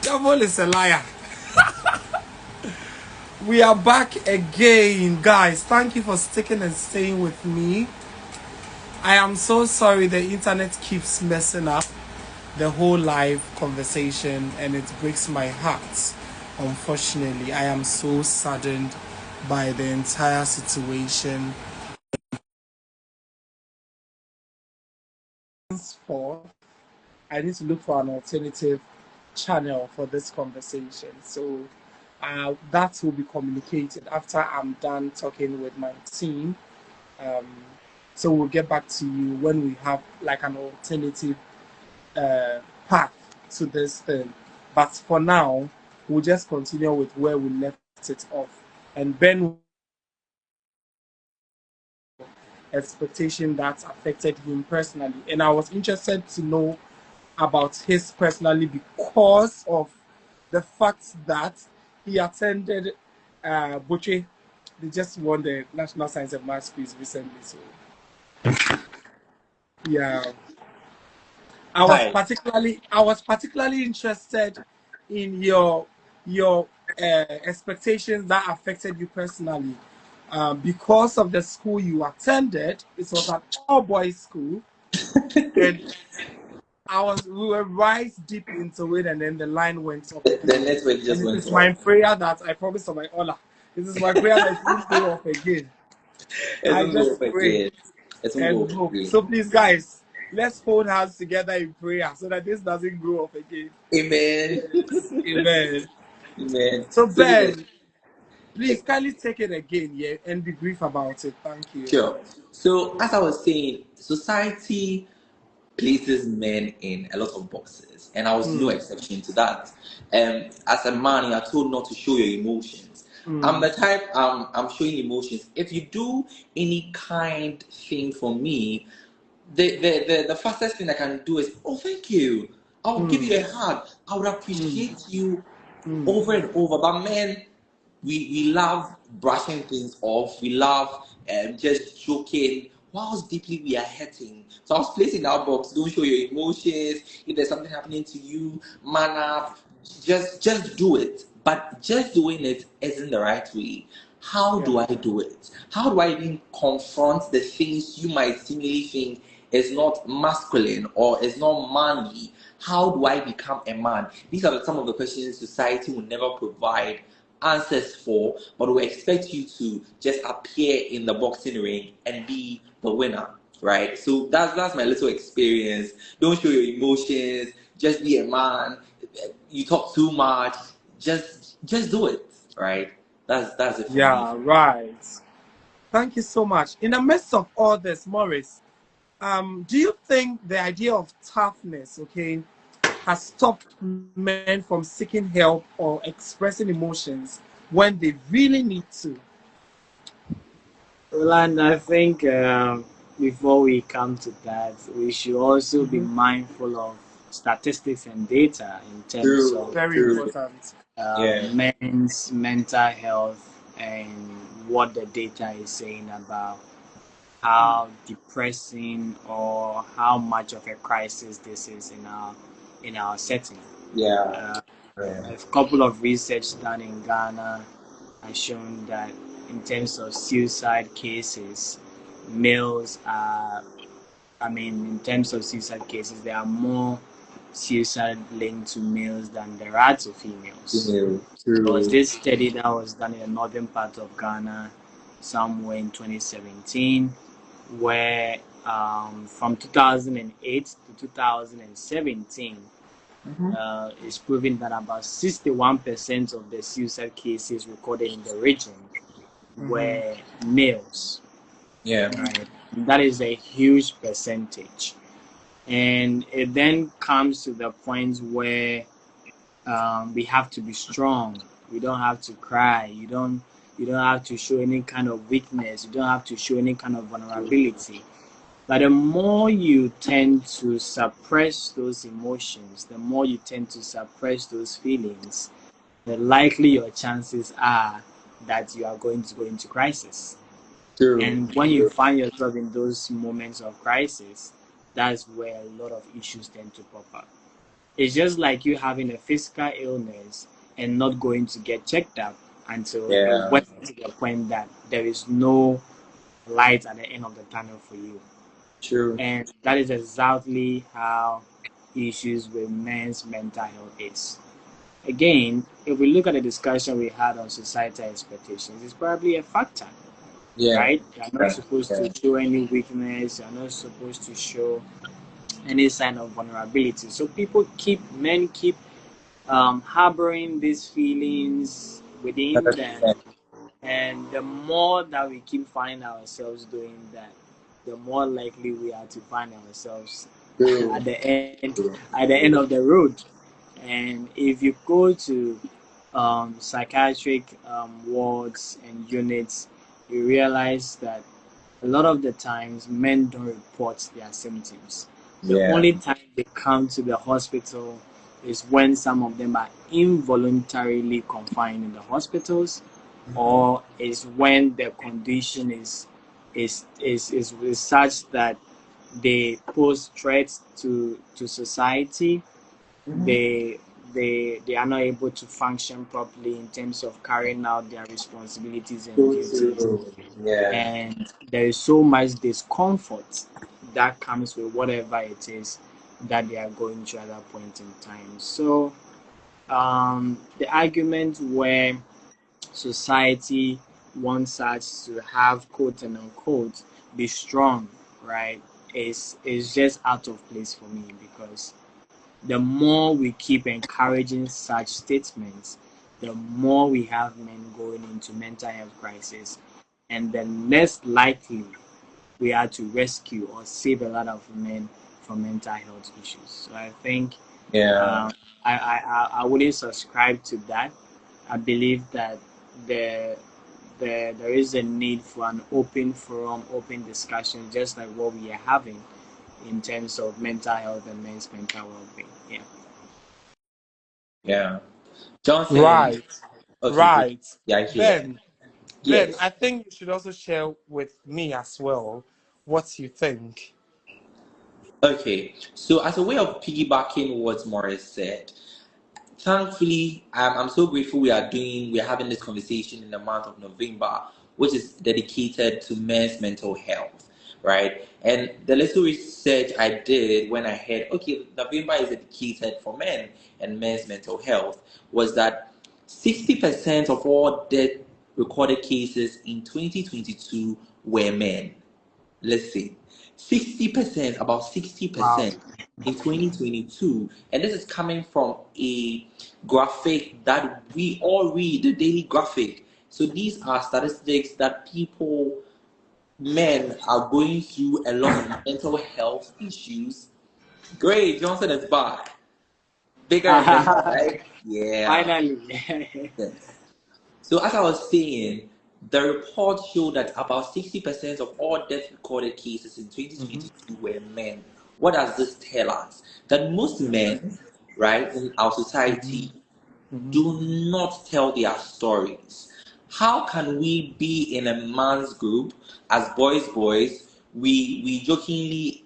Devil is a liar. We are back again, guys. Thank you for sticking and staying with me. I am so sorry the internet keeps messing up the whole live conversation and it breaks my heart. Unfortunately, I am so saddened by the entire situation. For I need to look for an alternative channel for this conversation. So that will be communicated after I'm done talking with my team. So we'll get back to you when we have like an alternative path to this thing. But for now, we'll just continue with where we left it off. And Ben, expectation that affected him personally. And I was interested to know about his personally because of the fact that he attended Butchie. They just won the National Science and Maths quiz recently. So yeah. I was particularly interested in your expectations that affected you personally, because of the school you attended. It was an all boys school, and we were right deep into it, and then the line went off The again. network And just this went is off. my prayer that I promised on my honor. This is my prayer that it won't go off again. It I won't go just off pray again. It won't go and off hope. again. So please, guys, let's hold hands together in prayer so that this doesn't go off again. Amen. Amen. Amen. So So yes, Ben, please kindly take it again, yeah, and be brief about it. Thank you. sure. So as I was saying, society places men in a lot of boxes, and I was no exception to that. As a man, you are told not to show your emotions. I'm the type, I'm showing emotions. If you do any kind thing for me, the fastest thing I can do is, oh, thank you. I'll give you a hug. I would appreciate you over and over. But men, we love brushing things off. We love just joking whilst deeply we are hurting. So I was placed in that box. Don't show your emotions. If there's something happening to you, man up. Just do it. But just doing it isn't the right way. How do I do it? How do I even confront the things you might seemingly think is not masculine or is not manly? How do I become a man? These are some of the questions society will never provide answers for, but we expect you to just appear in the boxing ring and be the winner, right? So that's my little experience. Don't show your emotions. Just be a man. You talk too much. Just do it, right? That's it for me. Yeah, right. Thank you so much. In the midst of all this, Morris, do you think the idea of toughness, okay, has stopped men from seeking help or expressing emotions when they really need to? Roland, I think before we come to that, we should also be mindful of statistics and data in terms True, of Very true. important. Yeah. men's mental health and what the data is saying about how depressing or how much of a crisis this is in our setting. Yeah. Uh, Yeah. a couple of research done in Ghana has shown that in terms of suicide cases, males are, in terms of suicide cases, there are more suicide linked to males than there are to females. True, There was true. this study that was done in the northern part of Ghana somewhere in 2017, where from 2008 to 2017, it's proven that about 61% of the suicide cases recorded in the region were males. Yeah. Right? That is a huge percentage. And it then comes to the point where we have to be strong. We don't have to cry. You don't have to show any kind of weakness. You don't have to show any kind of vulnerability. But the more you tend to suppress those emotions, the more you tend to suppress those feelings, the likely your chances are that you are going to go into crisis. True. And when you find yourself in those moments of crisis, that's where a lot of issues tend to pop up. It's just like you having a physical illness and not going to get checked up until it Yeah. went to the point that there is no light at the end of the tunnel for you. True. And that is exactly how issues with men's mental health is. Again, if we look at the discussion we had on societal expectations, it's probably a factor, Yeah. right? You're not Yeah. supposed Yeah. to show any weakness, you're not supposed to show any sign of vulnerability. So men keep harboring these feelings within them. 100%. And the more that we keep finding ourselves doing that, the more likely we are to find ourselves True. at the end True. at the end of the road. And if you go to psychiatric wards and units, you realize that a lot of the times men don't report their symptoms. The Yeah. only time they come to the hospital is when some of them are involuntarily confined in the hospitals, or is when the condition is such that they pose threats to society. they they are not able to function properly in terms of carrying out their responsibilities and True. duties, True. Yeah. and there is so much discomfort that comes with whatever it is that they are going through at that point in time. So the argument where society wants us to have quote and unquote be strong, right, is just out of place for me, because the more we keep encouraging such statements, the more we have men going into mental health crisis, and the less likely we are to rescue or save a lot of men from mental health issues. So I think Yeah. um, I wouldn't subscribe to that. I believe that there there is a need for an open forum, open discussion, just like what we are having in terms of mental health and men's mental well-being. Yeah. Yeah. Johnson. Right, Okay. Good. right. Yeah. Here. Ben, Yes. I think you should also share with me as well what you think. Okay. So, as a way of piggybacking what Morris said, thankfully, I'm so grateful we're having this conversation in the month of November, which is dedicated to men's mental health, right? And the little research I did when I heard, okay, November is dedicated for men and men's mental health, was that 60% of all death recorded cases in 2022 were men. Let's see, 60%, about Wow. 60% in 2022. And this is coming from a graphic that we all read, the daily graphic. So these are statistics that men are going through a lot of mental health issues. Great, Johnson is back. Bigger and better, right? Yeah. Finally. Yes. So as I was saying, the report showed that about 60% of all death recorded cases in Mm-hmm. 2022 were men. What does this tell us? That most men, right, in our Mm-hmm. society Mm-hmm. do not tell their stories. How can we be in a man's group as boys? We jokingly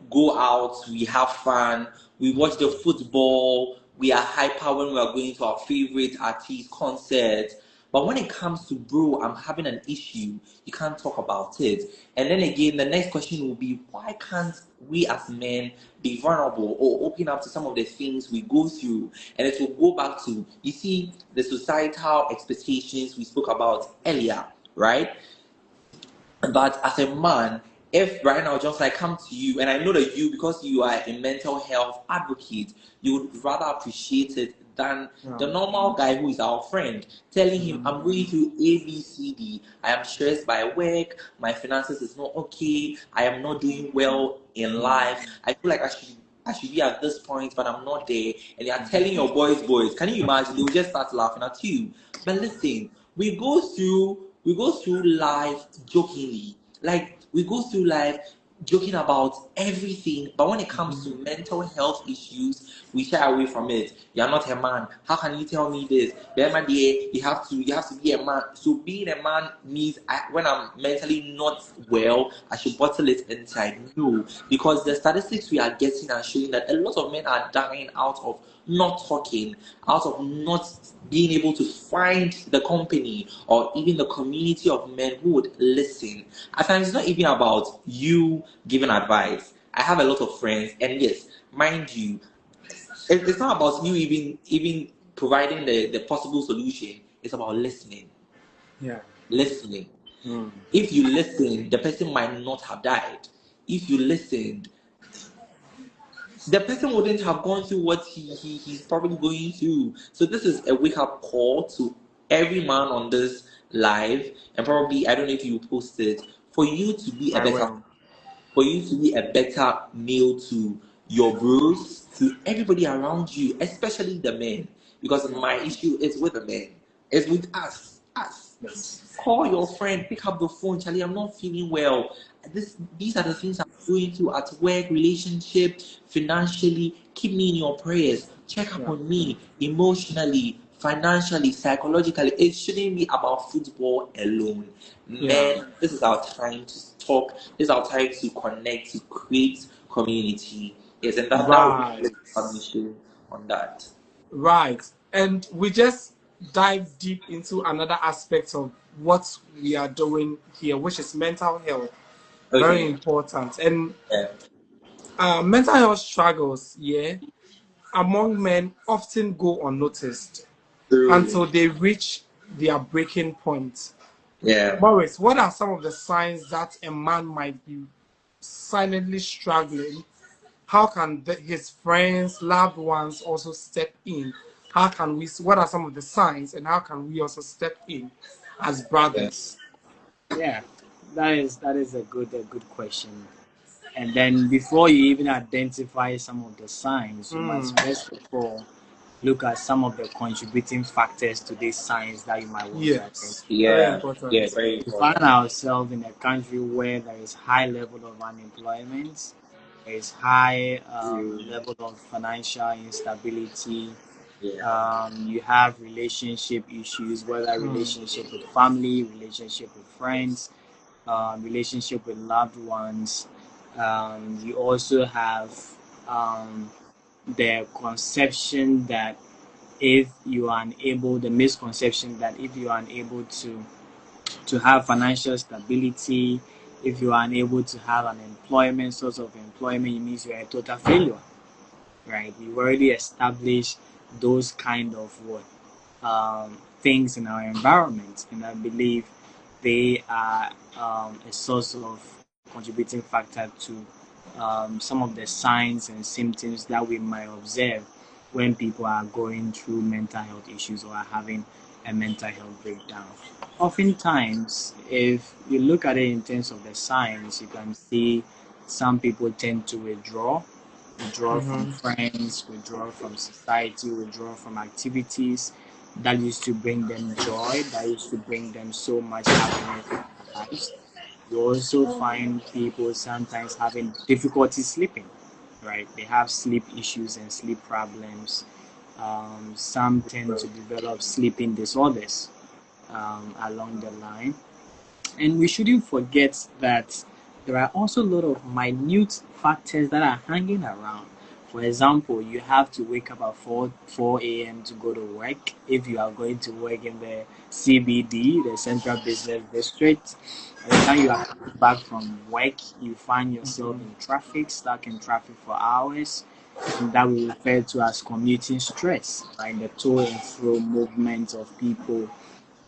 go out, we have fun, we watch the football, we are hyper when we are going to our favorite artist concert. But when it comes to bro, I'm having an issue, you can't talk about it. And then again, the next question will be, why can't we as men be vulnerable or open up to some of the things we go through? And it will go back to, you see, the societal expectations we spoke about earlier, right? But as a man, if right now just like come to you, and I know that you, because you are a mental health advocate, you would rather appreciate it than the Um, normal guy who is our friend, telling him, Mm-hmm. I'm going through A, B, C, D. I am stressed by work, my finances is not okay, I am not doing well in life. I feel like I should be at this point, but I'm not there. And they are telling your boys, can you imagine? They will just start laughing at you. But listen, we go through life jokingly. Like we go through life joking about everything, but when it comes to mental health issues, we shy away from it. You're not a man. How can you tell me this? Bema dear, you have to be a man. So being a man means when I'm mentally not well, I should bottle it inside. No, because the statistics we are getting are showing that a lot of men are dying out of not talking, out of not being able to find the company or even the community of men who would listen. At times, it's not even about you giving advice. I have a lot of friends, and yes, mind you, it's not about you even providing the possible solution. It's about listening. Yeah. Listening. Mm. If you listen, the person might not have died. If you listened, the person wouldn't have gone through what he's probably going through. So this is a wake up call to every man on this live, and probably I don't know if you post it, for you to be a I better, will. for you to be a better male to your bros, to everybody around you, especially the men. Because my issue is with the men. It's with us. Us. Yes. Call your friend, pick up the phone, Charlie. I'm not feeling well. These are the things I'm going through at work, relationship, financially. Keep me in your prayers. Check up Yeah. on me emotionally, financially, psychologically. It shouldn't be about football alone. Yeah. Men, this is our time to talk. This is our time to connect, to create community. Yes, and that would be Right. a submission on that. Right. And we just dive deep into another aspect of what we are doing here, which is mental health. Very Okay. important. And Yeah. mental health struggles, yeah, among men often go unnoticed True. until they reach their breaking point. Yeah. Morris, what are some of the signs that a man might be silently struggling? How can his friends, loved ones also step in? How can we? What are some of the signs, and how can we also step in as Yeah. brothers? Yeah. That is a good question. And then before you even identify some of the signs, you must Mm, first of all look at some of the contributing factors to these signs that you might want to identify. yes, very Yeah. Yeah. important. Very We find important. ourselves in a country where there is high level of unemployment, there is high True. level of financial instability. Yeah. You have relationship issues, whether Mm, relationship with family, relationship with friends, relationship with loved ones. You also have um, the conception that if you are unable, the misconception that if you are unable to have financial stability, if you are unable to have an employment, source of employment, it means you are a total failure, right? We've already established those kind of things in our environment, and I believe they are a source of contributing factor to some of the signs and symptoms that we might observe when people are going through mental health issues or are having a mental health breakdown. Oftentimes, if you look at it in terms of the signs, you can see some people tend to withdraw from mm-hmm. friends, withdraw from society, withdraw from activities that used to bring them joy, that used to bring them so much happiness in their lives. You also find people sometimes having difficulty sleeping, right? They have sleep issues and sleep problems. Some tend to develop sleeping disorders along the line. And we shouldn't forget that there are also a lot of minute factors that are hanging around. For example, you have to wake up at 4 a.m. to go to work if you are going to work in the CBD, the Central Business District. By the time you are coming back from work, you find yourself in traffic, stuck in traffic for hours. And that we refer to as commuting stress, right? The to and fro movement of people,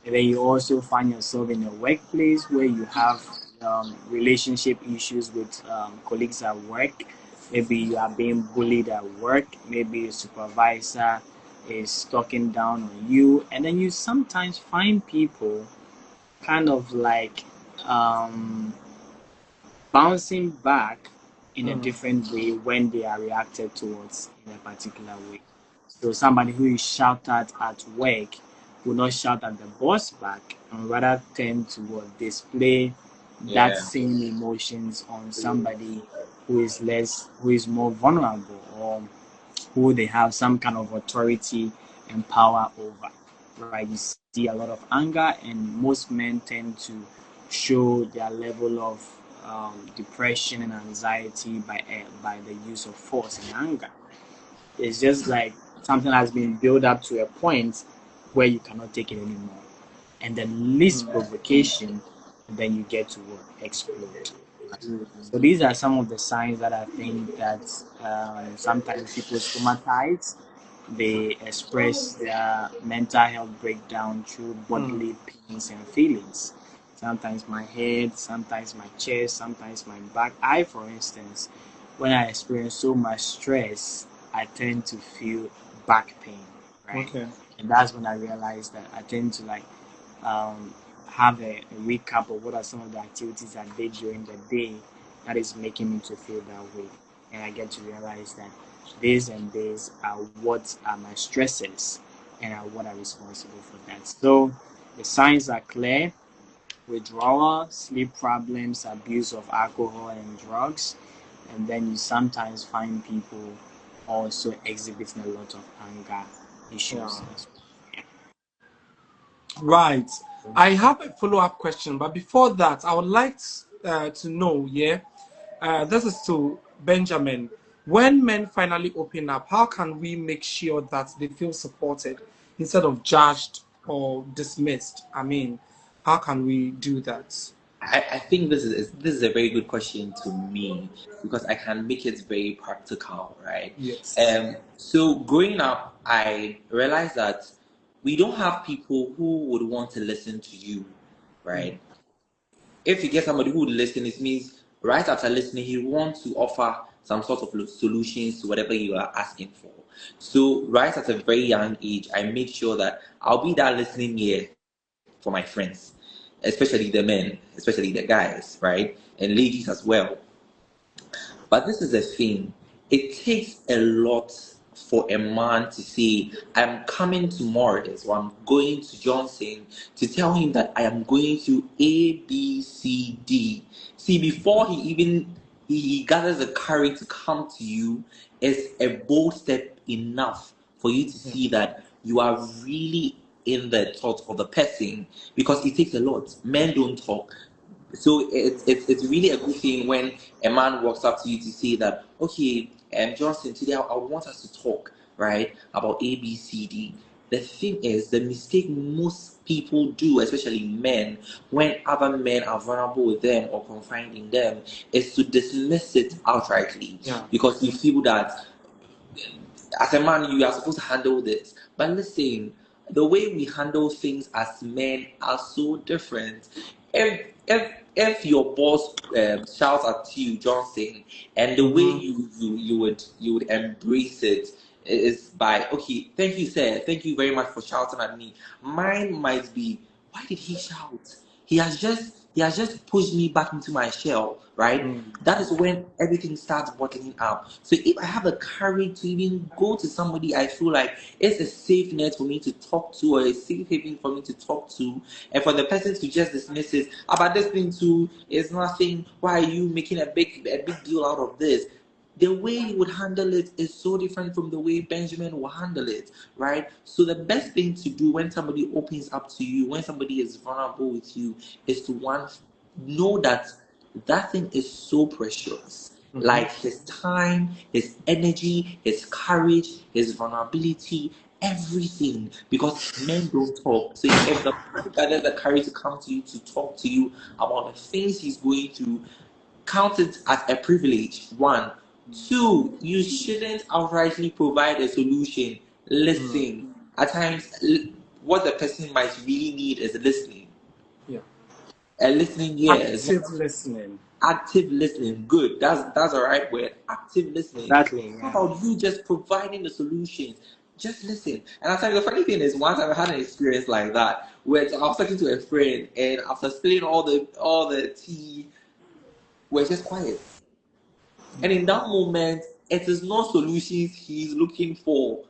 and then you also find yourself in a workplace where you have relationship issues with colleagues at work. Maybe you are being bullied at work. Maybe a supervisor is talking down on you. And then you sometimes find people kind of like um, bouncing back in a Mm, different way when they are reacted towards in a particular way. So somebody who is shouted at work will not shout at the boss back and rather tend to display that Yeah. same emotions on somebody who is more vulnerable, or who they have some kind of authority and power over. Right? You see a lot of anger, and most men tend to show their level of depression and anxiety by the use of force and anger. It's just like something has been built up to a point where you cannot take it anymore, and the least provocation, then you get to explode. Right? So these are some of the signs that I think that sometimes people stomatize. They express their mental health breakdown through bodily pains and feelings. Sometimes my head, sometimes my chest, sometimes my back. For instance, when I experience so much stress, I tend to feel back pain, right? Okay. And that's when I realized that I tend to um, have a recap of what are some of the activities I did during the day that is making me to feel that way. And I get to realize that these and these are what are my stresses and are what are responsible for that. So the signs are clear: withdrawal, sleep problems, abuse of alcohol and drugs. And then you sometimes find people also exhibiting a lot of anger issues Yeah. as well. Right. I have a follow-up question, but before that, I would like to know, yeah, this is to Benjamin. When men finally open up, how can we make sure that they feel supported instead of judged or dismissed? I mean, how can we do that? I think this is a very good question to me because I can make it very practical, right? Yes. So growing up, I realized that we don't have people who would want to listen to you, right? If you get somebody who would listen, it means right after listening, he wants to offer some sort of solutions to whatever you are asking for. So right at a very young age, I make sure that I'll be that listening ear for my friends, especially the men, especially the guys, right? And ladies as well. But this is the thing. It takes a lot for a man to say, I'm coming to Morris or I'm going to Johnson to tell him that I am going to A, B, C, D. See, before he gathers the courage to come to you, it's a bold step enough for you to see that you are really in the thought of the person because it takes a lot. Men don't talk. So it's really a good thing when a man walks up to you to say that, okay, Johnson, today I want us to talk, right, about A, B, C, D. The thing is, the mistake most people do, especially men, when other men are vulnerable with them or confiding in them, is to dismiss it outrightly Yeah. because you feel that as a man, you are supposed to handle this. But listen, the way we handle things as men are so different. If your boss shouts at you, Johnson, and the way you would embrace it is by, okay, thank you, sir, thank you very much for shouting at me. Mine might be, why did he shout? He has just pushed me back into my shell, right? That is when everything starts bottling up. So if I have the courage to even go to somebody I feel like it's a safe net for me to talk to or a safe haven for me to talk to, and for the person to just dismiss it, about this thing too is nothing. Why are you making a big deal out of this? The way you would handle it is so different from the way Benjamin will handle it, right? So the best thing to do when somebody opens up to you, when somebody is vulnerable with you, is to one, know that that thing is so precious. Like his time, his energy, his courage, his vulnerability, everything. Because men don't talk. So if the man gathers the courage to come to you to talk to you about the things he's going through, count it as a privilege. One. Two, you shouldn't outrightly provide a solution. Listen. At times, what the person might really need is listening. Yeah. A listening ear is Active listening. active listening. Good. That's the right word. Active listening. Exactly. How Yeah. about you just providing the solutions? Just listen. And I tell you, the funny thing is, once I had an experience like that, where I was talking to a friend, and after spilling all the tea, we're just quiet. And in that moment, it is not solutions he's looking for.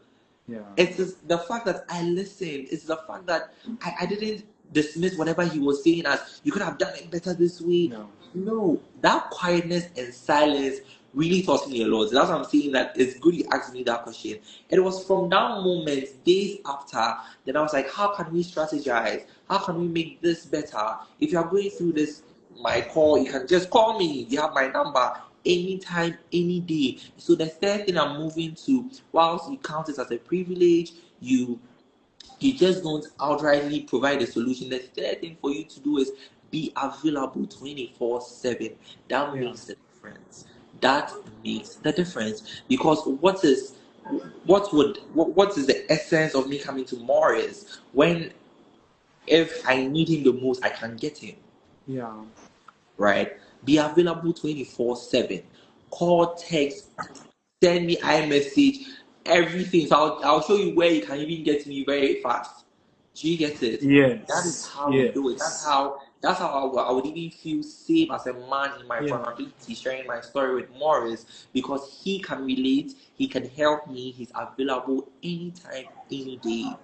Yeah. It is the fact that I listened. It's the fact that I didn't dismiss whatever he was saying as you could have done it better this way. No, that quietness and silence really taught me a lot. That's what I'm saying, that it's good you asked me that question. It was from that moment, days after, then I was like, how can we strategize? How can we make this better? If you are going through this, my call, you can just call me. You have my number anytime, any day. So the third thing I'm moving to, whilst you count it as a privilege, you just don't outrightly provide a solution. The third thing for you to do is be available 24/7. That makes the difference. That makes the difference. Because what is the essence of me coming to Morris when if I need him the most, I can get him? Yeah. Right? Be available 24/7. Call, text, send me iMessage, everything. So I'll show you where you can even get me very fast. Do you get it? Yes. That is how we do it. That's how I would even feel safe as a man in my vulnerability, sharing my story with Morris, because he can relate, he can help me, he's available anytime, any day.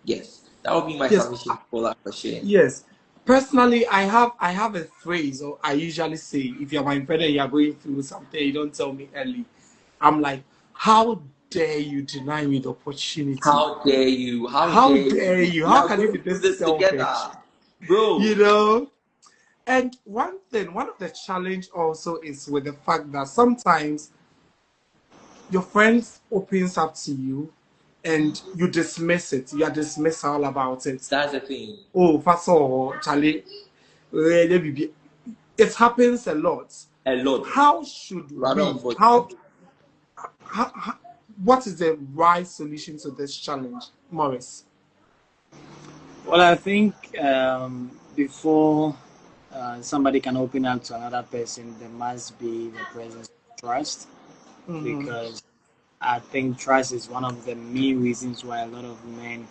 Yes. That would be my submission for that question. Yes. Personally, I have a phrase, or I usually say, if you're my friend and you're going through something, you don't tell me early. I'm like, how dare you deny me the opportunity? How dare you? How dare you? How can you be this selfish? Together, bro? You know? And one of the challenge also is with the fact that sometimes your friends opens up to you and you dismiss it. You are dismissal about it. That's the thing. Oh, first of all, Charlie, it happens a lot. A lot. How should we? What is the right solution to this challenge, Morris? Well, I think before somebody can open up to another person, there must be the presence of trust, because I think trust is one of the main reasons why a lot of men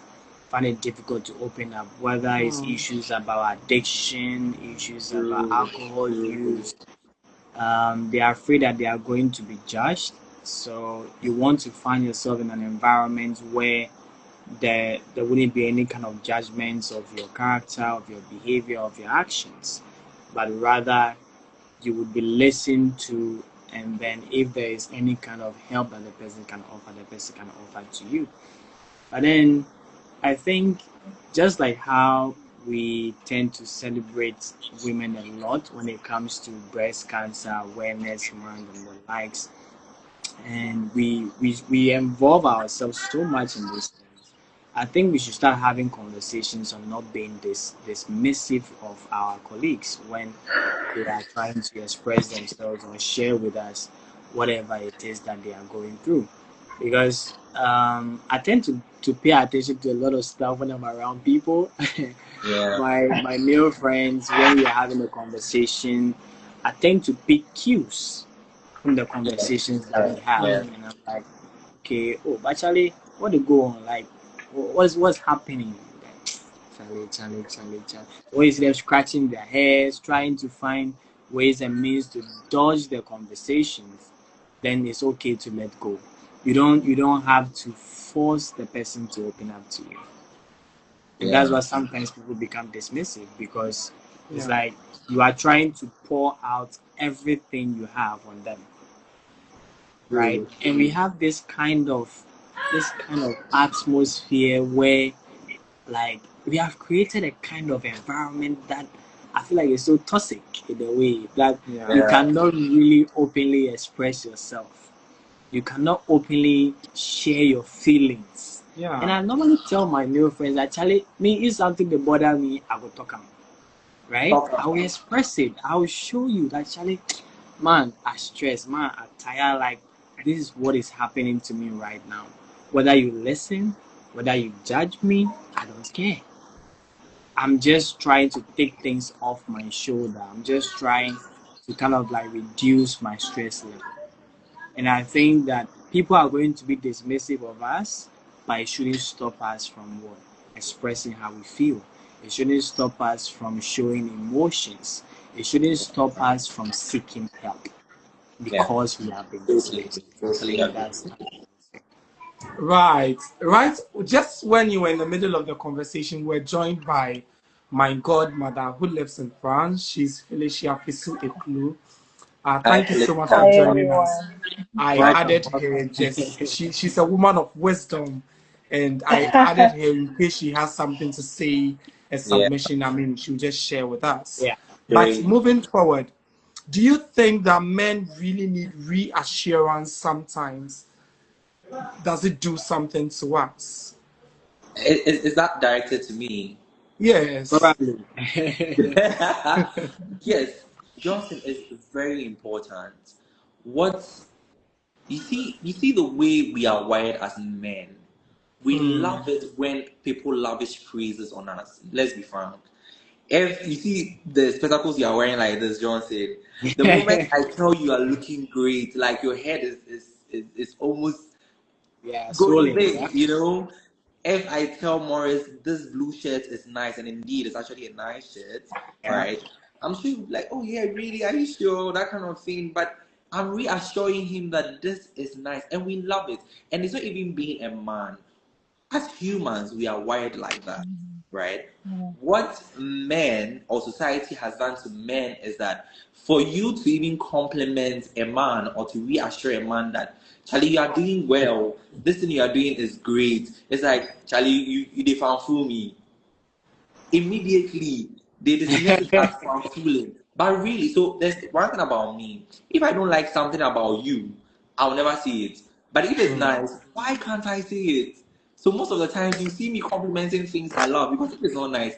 find it difficult to open up, whether it's issues about addiction, issues about alcohol use. They are afraid that they are going to be judged. So you want to find yourself in an environment where there wouldn't be any kind of judgments of your character, of your behavior, of your actions, but rather you would be listened to, and then if there is any kind of help that the person can offer to you. But then I think, just like how we tend to celebrate women a lot when it comes to breast cancer awareness month and the likes, and we involve ourselves so much in this, I think we should start having conversations on not being dismissive of our colleagues when they are trying to express themselves or share with us whatever it is that they are going through. Because I tend to pay attention to a lot of stuff when I'm around people. My male friends, when we are having a conversation, I tend to pick cues from the conversations that we have. And I'm like, okay, but actually, what do go on? Like, what's happening? Charlie. Or is them scratching their heads, trying to find ways and means to dodge the conversations? Then it's okay to let go. You don't have to force the person to open up to you. And that's why sometimes people become dismissive, because it's like you are trying to pour out everything you have on them. Right? And we have this kind of atmosphere where, like, we have created a kind of environment that I feel like it's so toxic in a way that you cannot really openly express yourself. You cannot openly share your feelings. And I normally tell my male friends, actually, if something that bother me, I will talk about. Right? I will express it. I will show you that, actually, man, I stress, man, I tired, like, this is what is happening to me right now. Whether you listen, whether you judge me, I don't care. I'm just trying to take things off my shoulder. I'm just trying to kind of like reduce my stress level. And I think that people are going to be dismissive of us, but it shouldn't stop us from what? Expressing how we feel. It shouldn't stop us from showing emotions. It shouldn't stop us from seeking help because we have been dismissed. Right. Just when you were in the middle of the conversation, we're joined by my godmother who lives in France. She's Felicia Fisu Eklu. Hi, Thank you so Philip. much Hi for joining us. everyone. I Welcome, added her welcome. just she's a woman of wisdom, and I added her in case she has something to say, a Yeah, submission. I mean, she'll just share with us. Yeah. But great. moving forward, do you think that men really need reassurance sometimes? Does it do something to us? Is that directed to me? Yes. Probably. Yes, Johnson is very important. What you see the way we are wired as men. We Hmm. love it when people lavish praises on us. Let's be frank. If you see the spectacles you are wearing like this, Johnson, the moment I tell you are looking great, like your head is almost Yeah, going swollen. Yeah. big, you know. If I tell Morris this blue shirt is nice, and indeed it's actually a nice shirt, Yeah. right? I'm sure he'll be like, oh yeah, really, are you sure? That kind of thing. But I'm reassuring him that this is nice and we love it. And it's not even being a man. As humans, we are wired like that, right? Yeah. What men or society has done to men is that for you to even compliment a man or to reassure a man that Charlie, you are doing well, this thing you are doing is great. It's like Charlie, you they found fool me immediately. They dismiss it as fooling. But really, so there's one thing about me. If I don't like something about you, I'll never see it. But if it's Hmm. nice, why can't I see it? So most of the times you see me complimenting things I love because if it's not nice,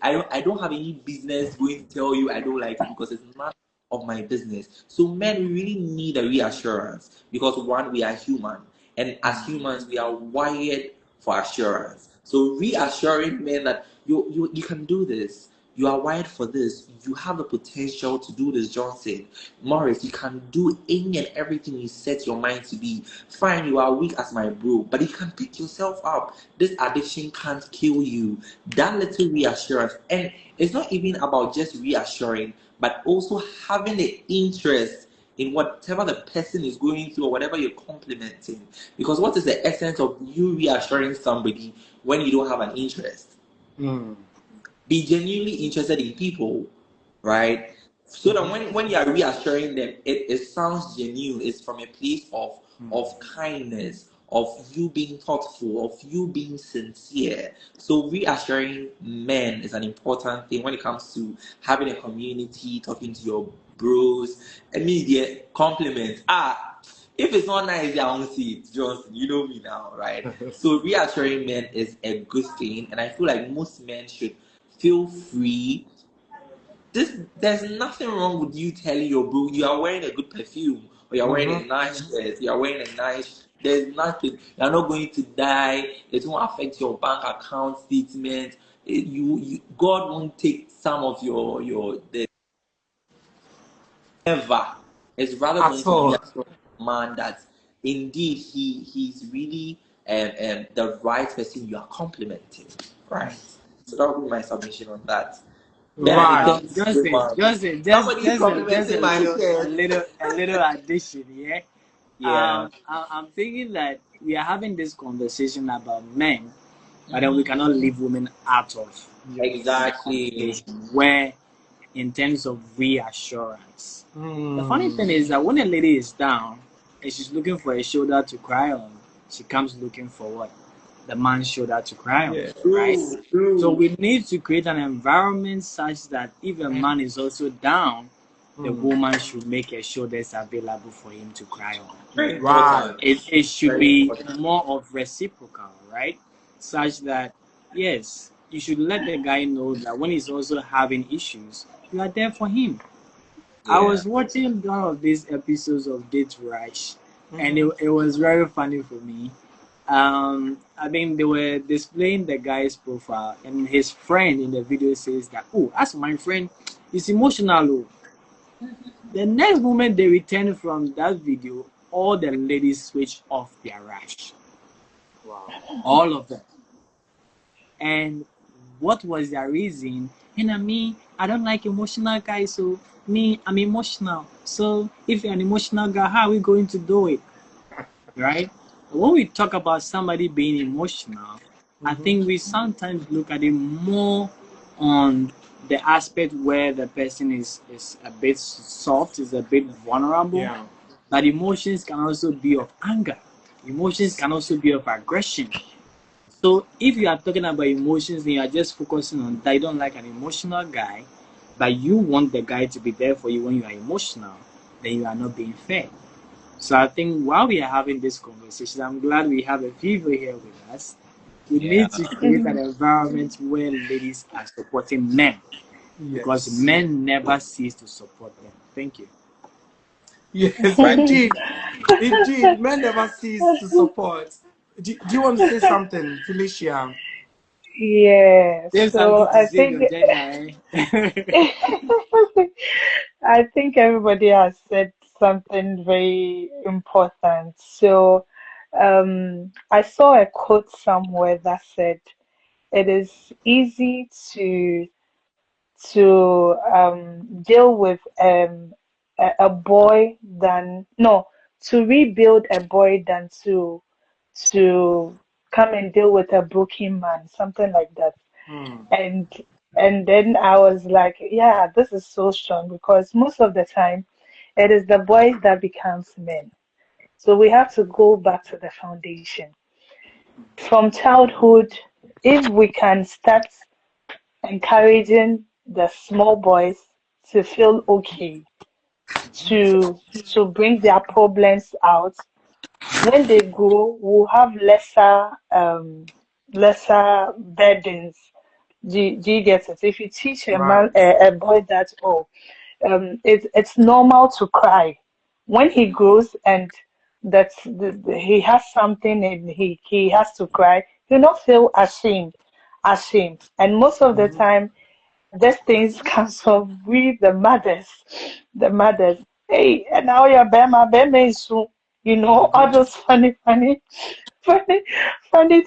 I don't have any business going to tell you I don't like it because it's none of my business. So men, we really need a reassurance because one, we are human, and as humans, we are wired for assurance. So reassuring men that you can do this. You are wired for this. You have the potential to do this, Johnson. Morris, you can do any and everything you set your mind to be. Fine, you are weak as my bro, but you can pick yourself up. This addiction can't kill you. That little reassurance. And it's not even about just reassuring, but also having the interest in whatever the person is going through or whatever you're complimenting. Because what is the essence of you reassuring somebody when you don't have an interest? Hmm. Be genuinely interested in people, right? So that Mhm. when you are reassuring them, it sounds genuine. It's from a place of kindness, of you being thoughtful, of you being sincere. So reassuring men is an important thing when it comes to having a community, talking to your bros, immediate compliment. If it's not nice, I won't see it. Just you know me now, right? So reassuring men is a good thing, and I feel like most men should feel free. There's nothing wrong with you telling your bro you are wearing a good perfume or you're wearing Mhm. a nice shirt, you're wearing a nice. There's nothing. You're not going to die. It won't affect your bank account statement. God won't take some of your the ever. It's rather At going to all. reassure a man that indeed he's really the right person you are complimenting, right? So that would be my submission on that. Ben, I Yeah, did Right. thank you so Justin, much. Justin, Somebody's just complimenting my shirt. a little addition. Yeah. Yeah, I'm thinking that we are having this conversation about men, but then we cannot leave women out of Yes. the exactly. conversation. Where, in terms of reassurance, the funny Hmm. thing is that when a lady is down and she's looking for a shoulder to cry on, she comes looking for what? The man's shoulder to cry on, Yeah. right? True, So true. we need to create an environment such that if a man is also down, the Hmm. woman should make her shoulders available for him to cry on. Very Right. important. It should Very be important. more of reciprocal, right? Such that, yes, you should let the guy know that when he's also having issues, you are there for him. I Yeah. was watching one of these episodes of Date Rush, and Mhm. it was very funny for me. I think they were displaying the guy's profile, and his friend in the video says that, "Oh, that's my friend. He's emotional." Oh. The next moment they return from that video, all the ladies switch off their rash, Wow. all of them. And what was their reason? And I don't like emotional guys, so I'm emotional. So if you're an emotional guy, how are we going to do it? Right? When we talk about somebody being emotional, I Mhm. think we sometimes look at it more on the aspect where the person is a bit soft, is a bit vulnerable. Yeah. But emotions can also be of anger. Emotions can also be of aggression. So if you are talking about emotions and you are just focusing on that, you don't like an emotional guy, but you want the guy to be there for you when you are emotional, then you are not being fair. So I think while we are having this conversation, I'm glad we have a people here with us. We Yeah. need to create an environment where ladies are supporting men, because Yes. men never cease to support them. Thank you. Yes, indeed. Indeed, men never cease to support. Do you want to say something, Felicia? Yeah, They have so something to I say think your gender, eh? I think everybody has said something very important. So I saw a quote somewhere that said it is easy to deal with a boy than no to rebuild a boy than to come and deal with a broken man, something like that. Hmm. And and then I was like, yeah, this is so strong because most of the time it is the boys that becomes men. So we have to go back to the foundation. From childhood, if we can start encouraging the small boys to feel okay, to bring their problems out, when they grow, we'll have lesser burdens. Do you get it? If you teach Right. a boy that, oh, it's normal to cry when he grows and he has something and he has to cry, he'll not feel ashamed. And most of the Mhm. time, these things comes from we the mothers. Hey, and now you're Bema is so, all Mhm. those funny,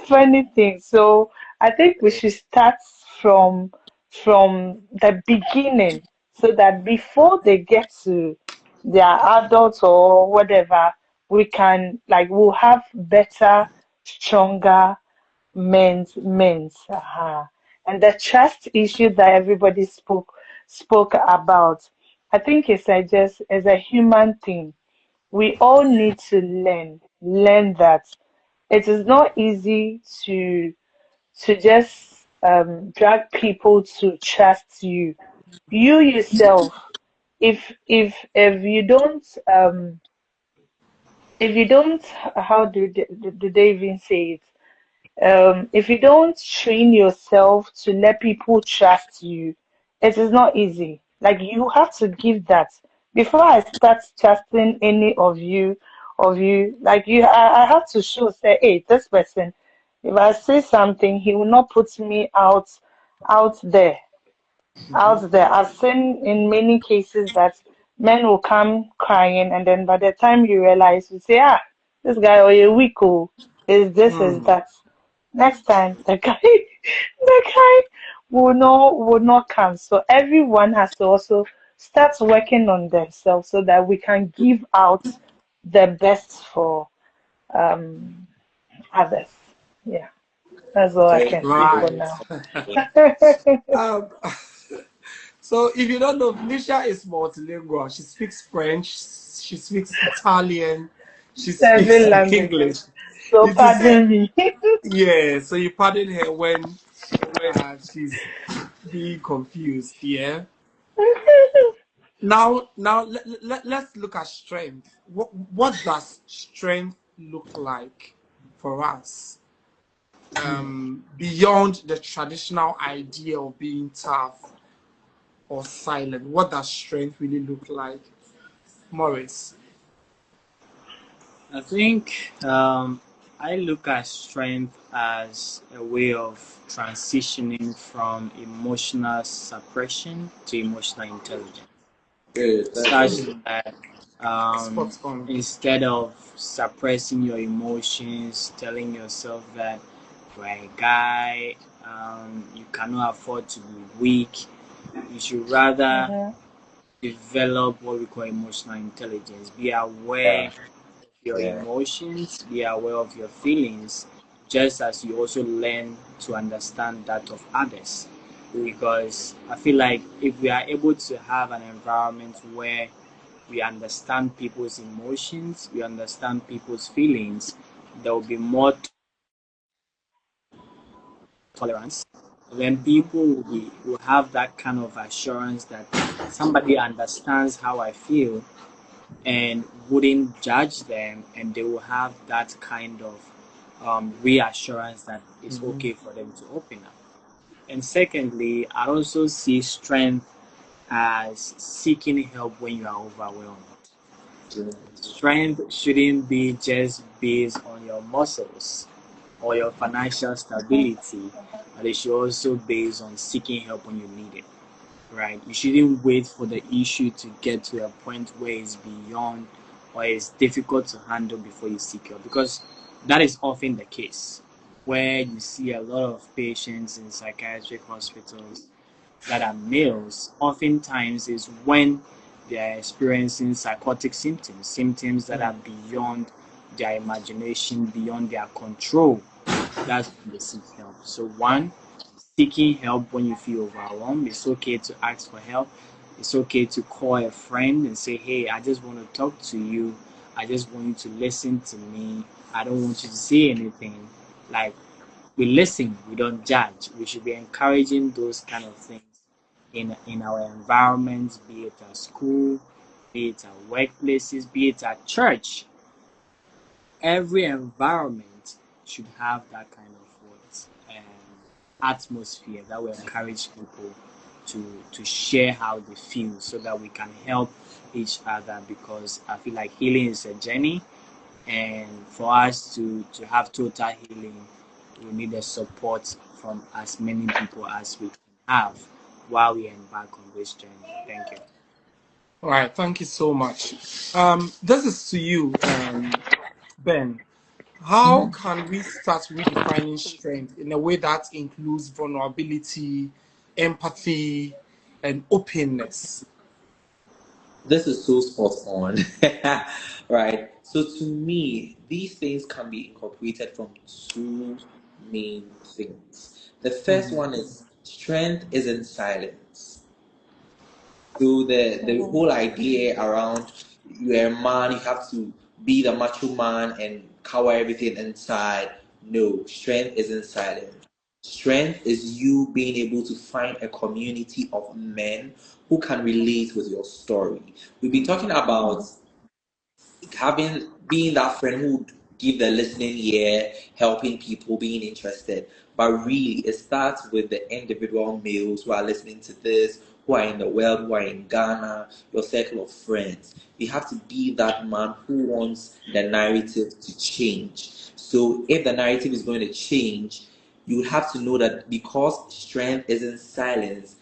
funny things. So I think we should start from the beginning so that before they get to their adults or whatever, we can we'll have better, stronger men's. And the trust issue that everybody spoke about, I think it's a human thing. We all need to learn that it is not easy to just drag people to trust you. You yourself, if you don't, how do they even say it? If you don't train yourself to let people trust you, it is not easy. Like you have to give that before I start trusting any of you. Like I have to show, say, hey, this person. If I say something, he will not put me out there Mhm. out there. I've seen in many cases that men will come crying, and then by the time you realize, you say, this guy or a week oh, is this, is Hmm. that. Next time, the guy will not come. So everyone has to also start working on themselves so that we can give out the best for um others. Yeah, that's all I Very, can say for very Right. now. um, so if you don't know, Felicia is multilingual. She speaks French, she speaks Italian, she speaks Seven languages. English. So You to say, pardon me. yeah, so you pardon her when she's being confused, yeah? Now let's look at strength. What does strength look like for us? Beyond the traditional idea of being tough or silent, what does strength really look like, Morris? I think I look at strength as a way of transitioning from emotional suppression to emotional intelligence, good. That's such good. that Spot on. instead of suppressing your emotions, telling yourself that you're a guy, you cannot afford to be weak, you should rather Mhm. develop what we call emotional intelligence. Be aware Yeah, of your yeah, emotions, be aware of your feelings, just as you also learn to understand that of others. because I feel like if we are able to have an environment where we understand people's emotions, we understand people's feelings, there will be more tolerance. Then people will have that kind of assurance that somebody understands how I feel and wouldn't judge them, and they will have that kind of reassurance that it's okay for them to open up. And secondly, I also see strength as seeking help when you are overwhelmed. Strength shouldn't be just based on your muscles or your financial stability, but it should also be based on seeking help when you need it. Right? You shouldn't wait for the issue to get to a point where it's beyond or it's difficult to handle before you seek help, because that is often the case where you see a lot of patients in psychiatric hospitals that are males. Oftentimes is when they are experiencing psychotic symptoms, symptoms that are beyond their imagination, beyond their control. That's when they seek help. So one, seeking help when you feel overwhelmed. It's okay to ask for help. It's okay to call a friend and say, hey, I just want to talk to you. I just want you to listen to me. I don't want you to say anything. Like, we listen, we don't judge. We should be encouraging those kind of things in our environments, be it at school, be it at workplaces, be it at church. Every environment should have that kind of atmosphere that will encourage people to share how they feel so that we can help each other, because I feel like healing is a journey, and for us to have total healing, we need the support from as many people as we can have while we embark on this journey. Thank you. All right, thank you so much. This is to you, Ben. How can we start redefining strength in a way that includes vulnerability, empathy, and openness? This is so spot on. Right? So, to me, these things can be incorporated from two main things. The first one is strength is in silence. So the whole idea around you're a man, you have to be the macho man and cover everything inside. No, strength isn't silent. Strength is you being able to find a community of men who can relate with your story. We've been talking about having being that friend who would give the listening ear, helping people, being interested. But really, it starts with the individual males who are listening to this, who are in the world, who are in Ghana, your circle of friends. You have to be that man who wants the narrative to change. So if the narrative is going to change, you have to know that because strength isn't silence,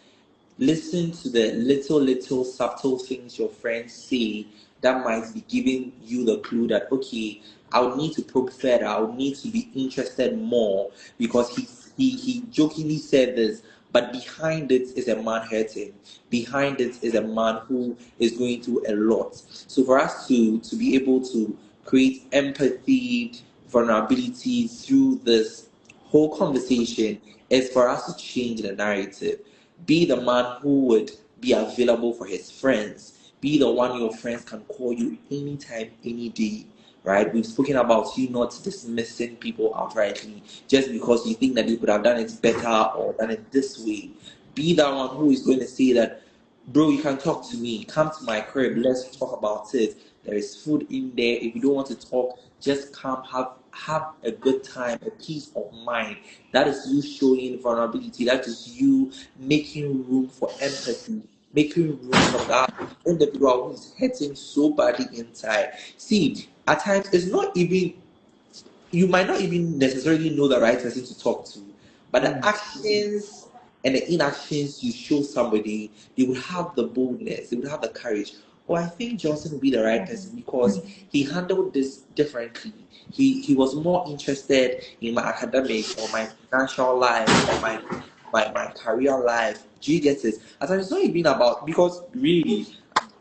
listen to the little subtle things your friends say that might be giving you the clue that, okay, I'll need to probe further, I'll need to be interested more, because he jokingly said this, but behind it is a man hurting. Behind it is a man who is going through a lot. So for us to be able to create empathy, vulnerability through this whole conversation is for us to change the narrative. Be the man who would be available for his friends. Be the one your friends can call you anytime, any day. Right? We've spoken about you not dismissing people outrightly just because you think that you could have done it better or done it this way. Be that one who is going to say that, bro, you can talk to me. Come to my crib. Let's talk about it. There is food in there. If you don't want to talk, just come have a good time, a peace of mind. That is you showing vulnerability. That is you making room for empathy, making room for that individual who is hurting so badly inside. See, at times it's not even, you might not even necessarily know the right person to talk to, but the actions and the inactions you show somebody, they would have the boldness, they would have the courage. Oh, I think Johnson would be the right person because he handled this differently. He was more interested in my academics or my financial life or my career life. Do you get it? As it's not even about, because really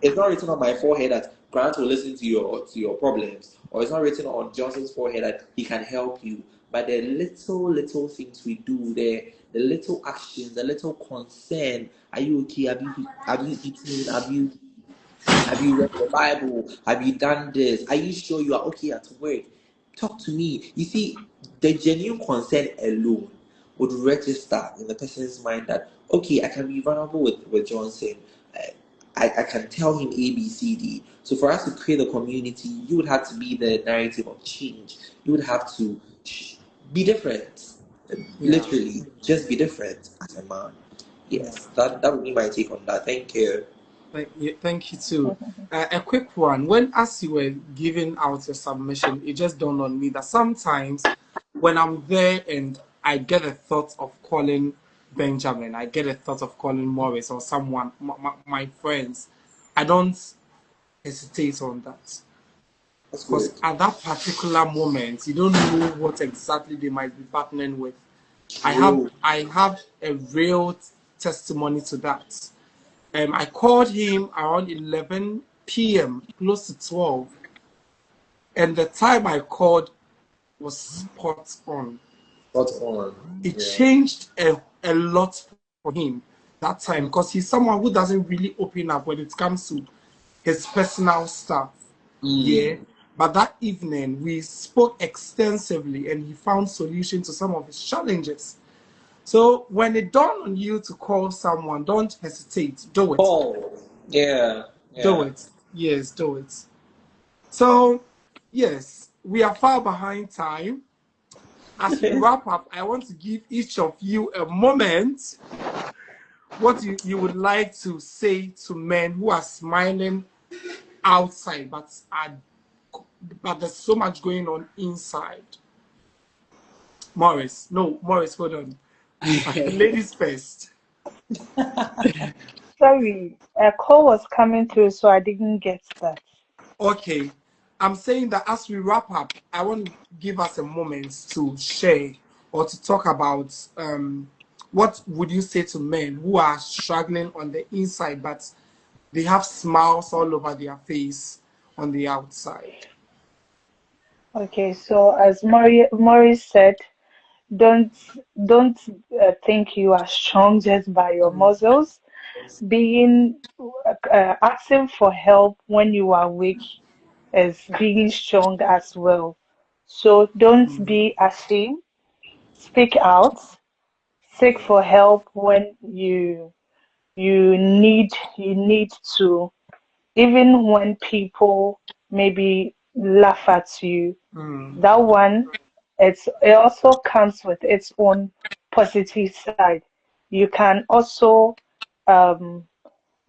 it's not written on my forehead that Grant will listen to your problems, or it's not written on Johnson's forehead that he can help you. but the little things we do, the little actions, the little concern. Are you okay? Have you eaten? Have you read the Bible? Have you done this? Are you sure you are okay at work? Talk to me. You see, the genuine concern alone would register in the person's mind that, okay, I can be vulnerable with Johnson. I can tell him A, B, C, D. So for us to create a community, you would have to be the narrative of change. You would have to be different. Yeah. Literally, just be different as a man. Yeah. Yes, that would be my take on that. Thank you. Thank you too. A quick one. When as you were giving out your submission, it just dawned on me that sometimes when I'm there and I get a thought of calling Benjamin, I get a thought of calling Morris or someone, my friends, I don't hesitate on that. That's Because good. at that particular moment, you don't know what exactly they might be partnering with. True. I have a real testimony to that. I called him around 11 p.m., close to 12, and the time I called was spot on. Spot on. It Yeah. changed a lot for him that time because he's someone who doesn't really open up when it comes to his personal stuff. Yeah. But that evening, we spoke extensively and he found solutions to some of his challenges. So when it dawned on you to call someone, don't hesitate. Do it. Paul. Yeah. Do Yeah. it. Yes, do it. So, yes, we are far behind time. As we wrap up, I want to give each of you a moment. What you would like to say to men who are smiling outside, but there's so much going on inside. Morris, no, Morris, hold on. Ladies first. Sorry, a call was coming through, so I didn't get that. Okay, I'm saying that as we wrap up, I want to give us a moment to share or to talk about what would you say to men who are struggling on the inside, but they have smiles all over their face on the outside. Okay, so as Maurice said, don't don't think you are strong just by your muscles. Being asking for help when you are weak is being strong as well. So don't be ashamed. Speak out. Seek for help when you need to. Even when people maybe laugh at you, Mm, that one, it also comes with its own positive side. You can also um,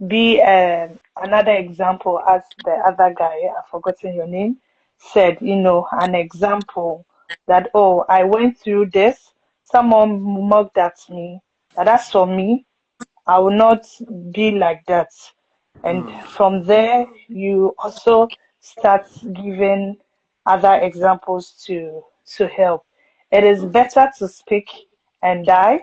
be another example, as the other guy, I've forgotten your name, said, an example that, oh, I went through this, someone mocked at me, but as for me, I will not be like that. And mm, from there, you also start giving other examples to help. It is better to speak and die,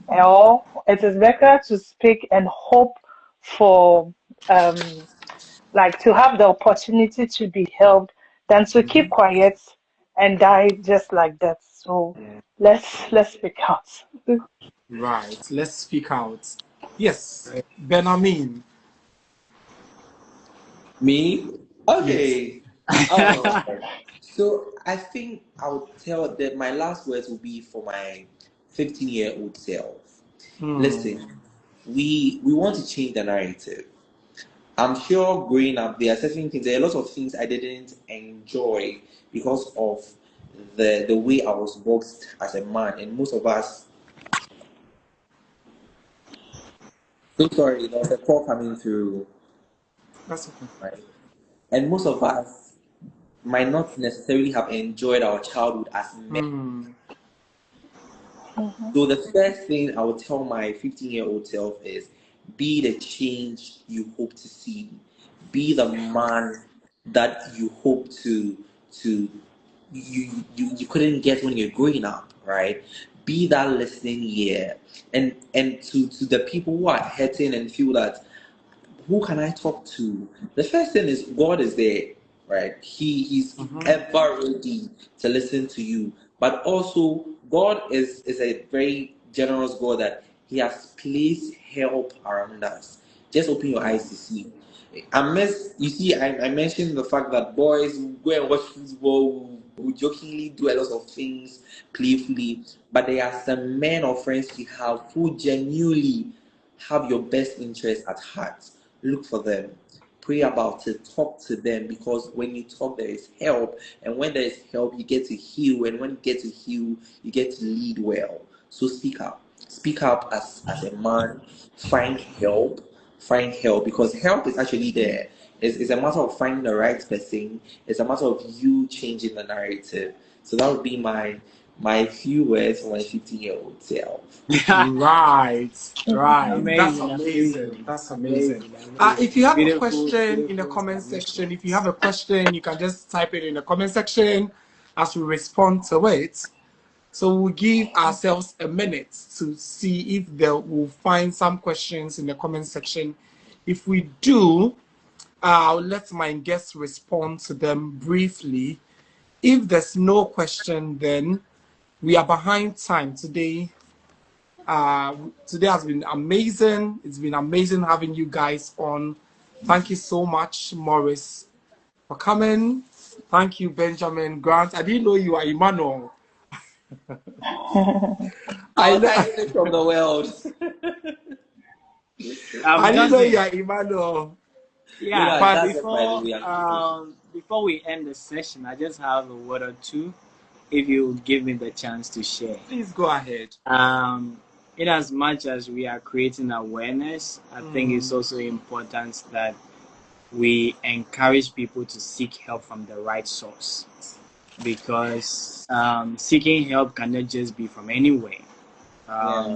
or it is better to speak and hope for um like to have the opportunity to be helped than to keep quiet and die just like that. So let's speak out. right, let's speak out. Yes, Benjamin. Me? Yes. Okay. Oh. So I think I would tell that my last words will be for my 15-year-old self. Hmm. Listen, we want to change the narrative. I'm sure growing up, there are certain things, there are a lot of things I didn't enjoy because of the way I was boxed as a man. And most of us, so sorry, there was a call coming through, That's okay. right? And most of us might not necessarily have enjoyed our childhood as men. Hmm. Mhm. So the first thing I would tell my 15-year-old self is be the change you hope to see. Be the man that you hope to you couldn't get when you're growing up, right? Be that listening ear. And to the people who are hurting and feel that who can I talk to? The first thing is God is there, right? He's Mm-hmm. ever ready to listen to you. But also, God is a very generous God that He has placed help around us. Just open your eyes to see. You see, I mentioned the fact that boys will go and watch football, will jokingly do a lot of things playfully, but there are some men or friends you have who genuinely have your best interest at heart. Look for them, pray about it, talk to them, because when you talk, there is help, and when there is help, you get to heal, and when you get to heal, you get to lead well. So speak up as a man, find help, because help is actually there. It's a matter of finding the right person. It's a matter of you changing the narrative. So that would be my few words for my 15-year-old self. Right, right. That's Amazing, amazing. amazing, That's amazing. amazing, amazing. If you have a Beautiful, question in the beautiful comment submission. section, if you have a question, you can just type it in the comment section as we respond to it. So we'll give ourselves a minute to see if we'll find some questions in the comment section. If we do, I'll let my guests respond to them briefly. If there's no question, then we are behind time today. Today has been amazing. It's been amazing having you guys on. Thank you so much, Morris, for coming. Thank you, Benjamin Grant. I didn't know you are Emmanuel. I I'll know. hide it from the world. I didn't know Johnson, you are Emmanuel. You know, yeah, But that's just my little appreciation. before we end the session, I just have a word or two, if you give me the chance to share. please go ahead. In as much as we are creating awareness, I think it's also important that we encourage people to seek help from the right source, because seeking help cannot just be from anywhere.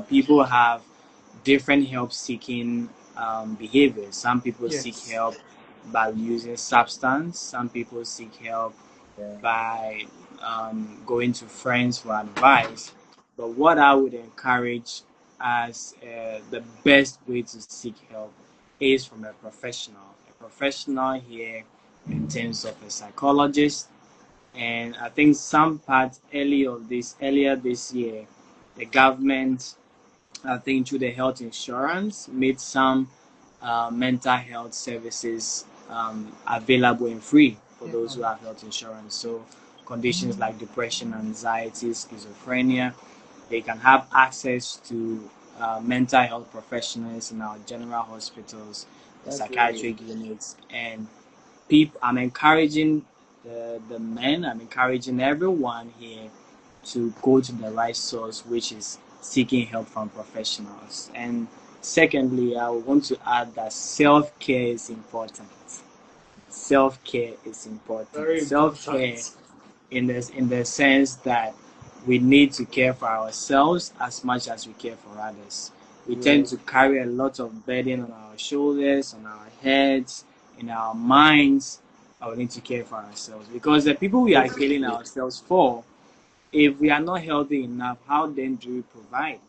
People have different help seeking behaviors. Some people seek help by using substance. Some people seek help by going to friends for advice. But what I would encourage as the best way to seek help is from a professional. A professional here in terms of a psychologist. And I think some part earlier this year, the government, I think through the health insurance, made some mental health services available and free for those who have health insurance. So conditions like depression, anxiety, schizophrenia, they can have access to mental health professionals in our general hospitals, the psychiatric units, and people. I'm encouraging the men. I'm encouraging everyone here to go to the right source, which is seeking help from professionals. And secondly, I want to add that self-care is important. Self-care is important. Very Self-care important. in the sense that we need to care for ourselves as much as we care for others. We tend to carry a lot of burden on our shoulders, on our heads, in our minds. We need to care for ourselves, because the people we are killing ourselves for, if we are not healthy enough, how then do we provide?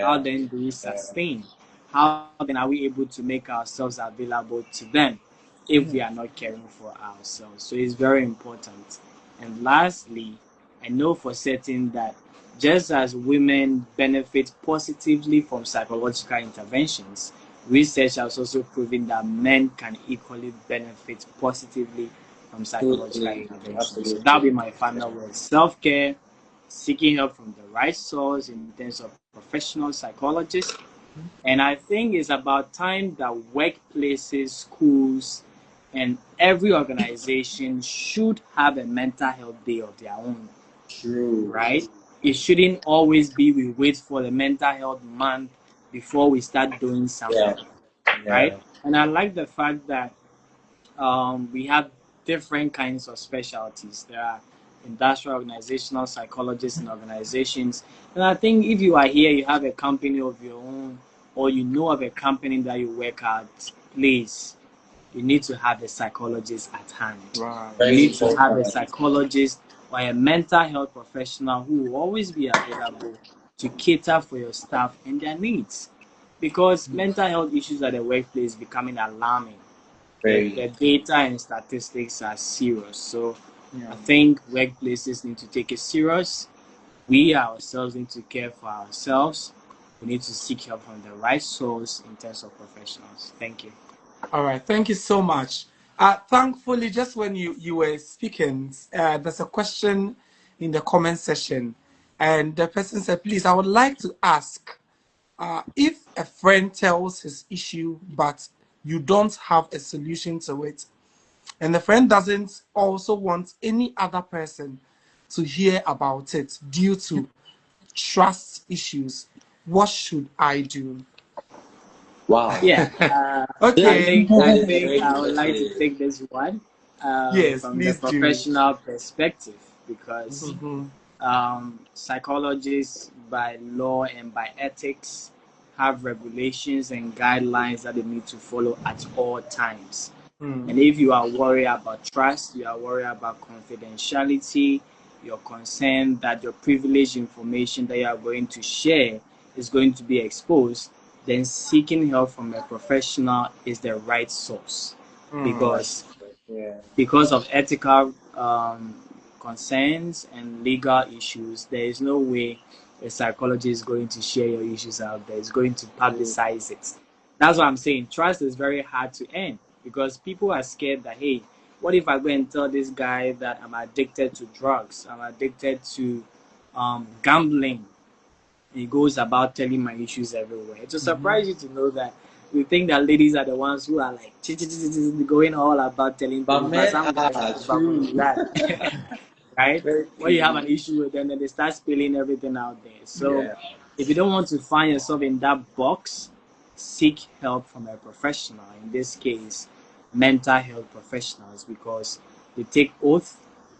How then do we sustain? How then are we able to make ourselves available to them if we are not caring for ourselves? So it's very important. And lastly, I know for certain that just as women benefit positively from psychological interventions, research has also proven that men can equally benefit positively from psychological interventions. So that'll be my final word. Self-care, seeking help from the right source in terms of professional psychologists. And I think it's about time that workplaces, schools, and every organization should have a mental health day of their own. True. Right? It shouldn't always be we wait for the mental health month before we start doing something. Right? And I like the fact that we have different kinds of specialties. There are industrial organizational psychologists and organizations. And I think if you are here, you have a company of your own, or you know of a company that you work at, please, you need to have a psychologist at hand. Right. You need to have a psychologist or a mental health professional who will always be available to cater for your staff and their needs. Because mental health issues at the workplace becoming alarming. The data and statistics are serious. So I think workplaces need to take it serious. we ourselves need to care for ourselves. We need to seek help from the right source in terms of professionals. Thank you. All right, thank you so much. Thankfully, just when you were speaking, there's a question in the comment section, and the person said, "Please, I would like to ask if a friend tells his issue, but you don't have a solution to it, and the friend doesn't also want any other person to hear about it due to trust issues, what should I do?" Wow. Yeah, I Okay. think That I is a think very I good would like to question. take this one Yes, from the please do. professional perspective because Mhm. psychologists, by law and by ethics, have regulations and guidelines that they need to follow at all times. Mm. And if you are worried about trust, you are worried about confidentiality, you're concerned that your privileged information that you are going to share is going to be exposed, then seeking help from a professional is the right source. Mm. Because Yeah. of ethical concerns and legal issues, there is no way a psychologist is going to share your issues out there. It's going to publicize it. That's what I'm saying. Trust is very hard to earn because people are scared that, hey, what if I go and tell this guy that I'm addicted to drugs? I'm addicted to gambling. He goes about telling my issues everywhere. It will surprise you to know that we think that ladies are the ones who are like going all about telling But people, but men some guys are are true. from that. Right? Very When you have true. an issue with them, then they start spilling everything out there. So Yeah. if you don't want to find yourself in that box, seek help from a professional. In this case, mental health professionals, because they take oath,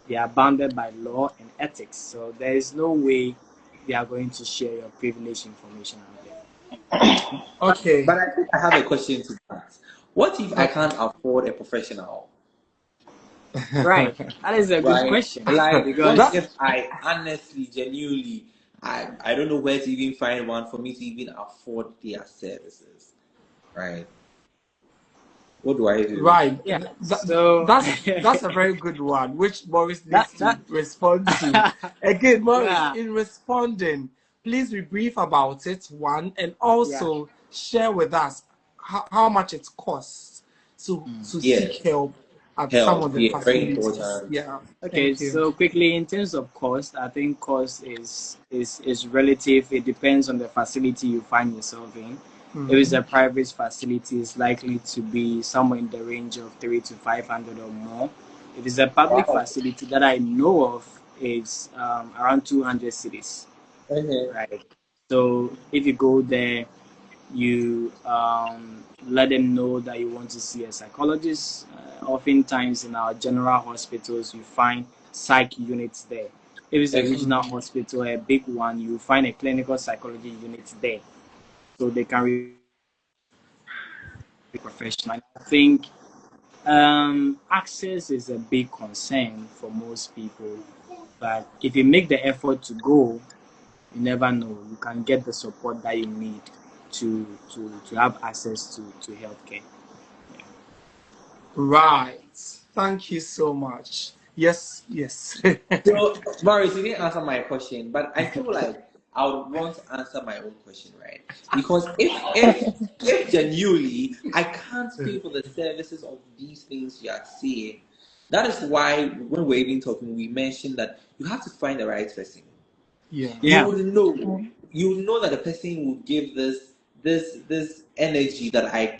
they are bounded by law and ethics. So there is no way they are going to share your privileged information out there. Okay. But I think I have a question to that. What if I Okay. can't afford a professional? Right. That is a good Right? question Like, what because That if I honestly, genuinely, I don't know where to even find one for me to even afford their services? Right? What do I do? right. yeah. So That's a very good one, which Morris that needs to that respond to. Again, Morris, yeah, in responding, please be brief about it, one, and yeah. also share with us how much it costs to seek Yes. help at some Health. of the Yeah, very facilities. important. Yeah. Okay, Thank you. so quickly in terms of cost, I think cost is relative. It depends on the facility you find yourself in. If it's Mm-hmm. a private facility, it's likely to be somewhere in the range of 300 to 500 or more. If it's a public Wow. facility that I know of, it's around 200 cities, Okay. right? So if you go there, you let them know that you want to see a psychologist. Oftentimes in our general hospitals, you find psych units there. If it's a Okay. regional hospital, a big one, you find a clinical psychology unit there. So they can be professional. I think access is a big concern for most people. But if you make the effort to go, you never know. You can get the support that you need to have access to healthcare. Yeah. Right. Thank you so much. Yes, yes. So, Maurice, you didn't answer my question, but I feel like I would want to answer my own question, right? Because if genuinely I can't pay for the services of these things you are saying, that is why when we're even talking, we mentioned that you have to find the right person. Yeah. You Yeah. would know, you know that the person will give this energy that I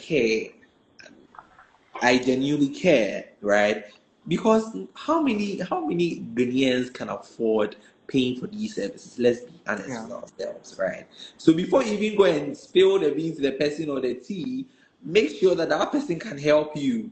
genuinely care, right? Because how many Ghanaians can afford paying for these services? Let's be honest Yeah. with ourselves, right? So before you even go and spill the beans to the person or the tea, make sure that that person can help you,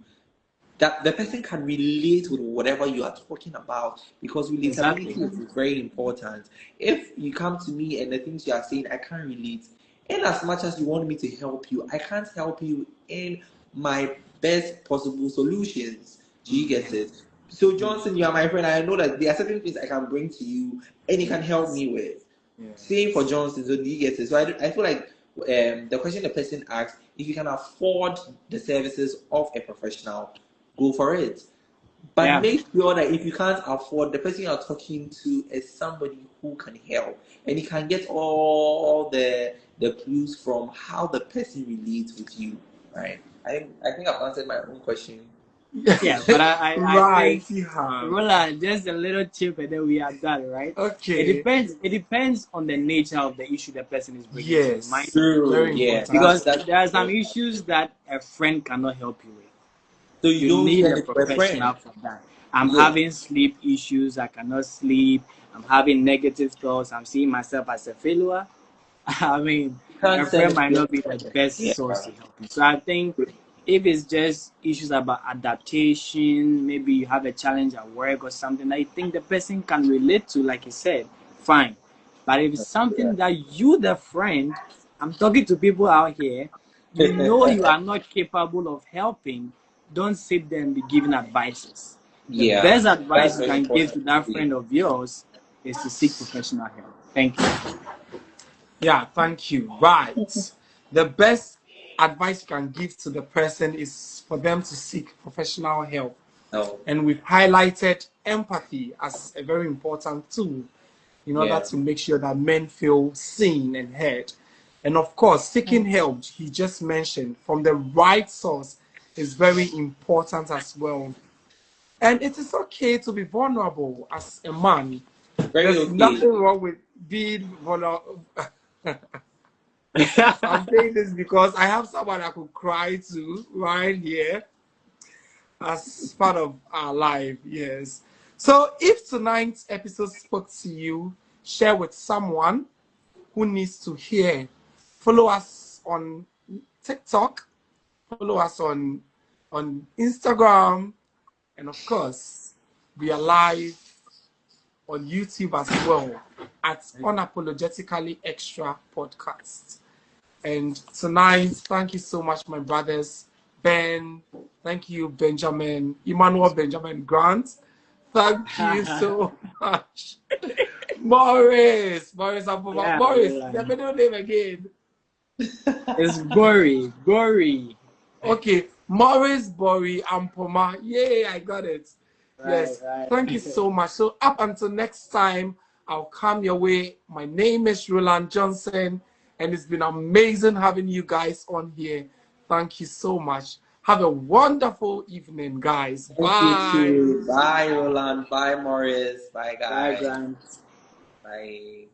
that the person can relate with whatever you are talking about, because Exactly. relatability is very important. If you come to me and the things you are saying I can't relate, in as much as you want me to help you, I can't help you in my best possible solutions. Do you get it? So Johnson, you are my friend. I know that there are certain things I can bring to you and you can help me with. Yeah. Same for Johnson. So do you get it? So I feel like the question the person asks, if you can afford the services of a professional, go for it. But Yeah. make sure that if you can't afford, the person you're talking to is somebody who can help, and you can get all the clues from how the person relates with you, right? I think I've answered my own question. Yeah, but I Right, think, you have. Roland, just a little tip and then we are done, right? It Okay. depends. It depends on the nature of the issue the person is bringing to your mind. Yes. True, Very yeah, important. Because that's there are some true. issues that a friend cannot help you with. So you You don't need send a it to a professional friend. for that. I'm Yeah. having sleep issues. I cannot sleep. I'm having negative thoughts. I'm seeing myself as a failure. I mean, You can't a send friend it might to a not be the friend. best Yeah. source to help you. So I think if it's just issues about adaptation, maybe you have a challenge at work or something that you think the person can relate to, like you said, fine. But if it's something that you, the friend, I'm talking to people out here, you know you are not capable of helping, don't sit there and be giving advices. The Yeah, best advice that's you very can give important. to that friend of yours is to seek professional help. Thank you. Yeah, thank you. Right. The best advice you can give to the person is for them to seek professional help. Oh, And we've highlighted empathy as a very important tool in order yeah, to make sure that men feel seen and heard. And of course, seeking help, he just mentioned, from the right source is very important as well. And it is okay to be vulnerable as a man. very There's okay. nothing wrong with being vulnerable. I'm saying this because I have someone I could cry to right here as part of our life. Yes. So if tonight's episode spoke to you, share with someone who needs to hear. Follow us on TikTok, follow us on Instagram, and of course, we are live on YouTube as well at Unapologetically Extra Podcast. And tonight, thank you so much, my brothers. Ben, thank you, Benjamin, Emmanuel Benjamin Grant. Thank you so much. Morris Ampomah. Yeah, Morris, the Roland. middle name again. It's gory, gory. Okay, Morris Bori Ampomah. Yay, I got it. Right, Yes, right. thank you so much. So up until next time, I'll come your way. My name is Roland Johnson, and it's been amazing having you guys on here. Thank you so much. Have a wonderful evening, guys. Thank you Bye. too. Bye, Roland. Bye, Morris. Bye, Right, guys. Grant. Bye.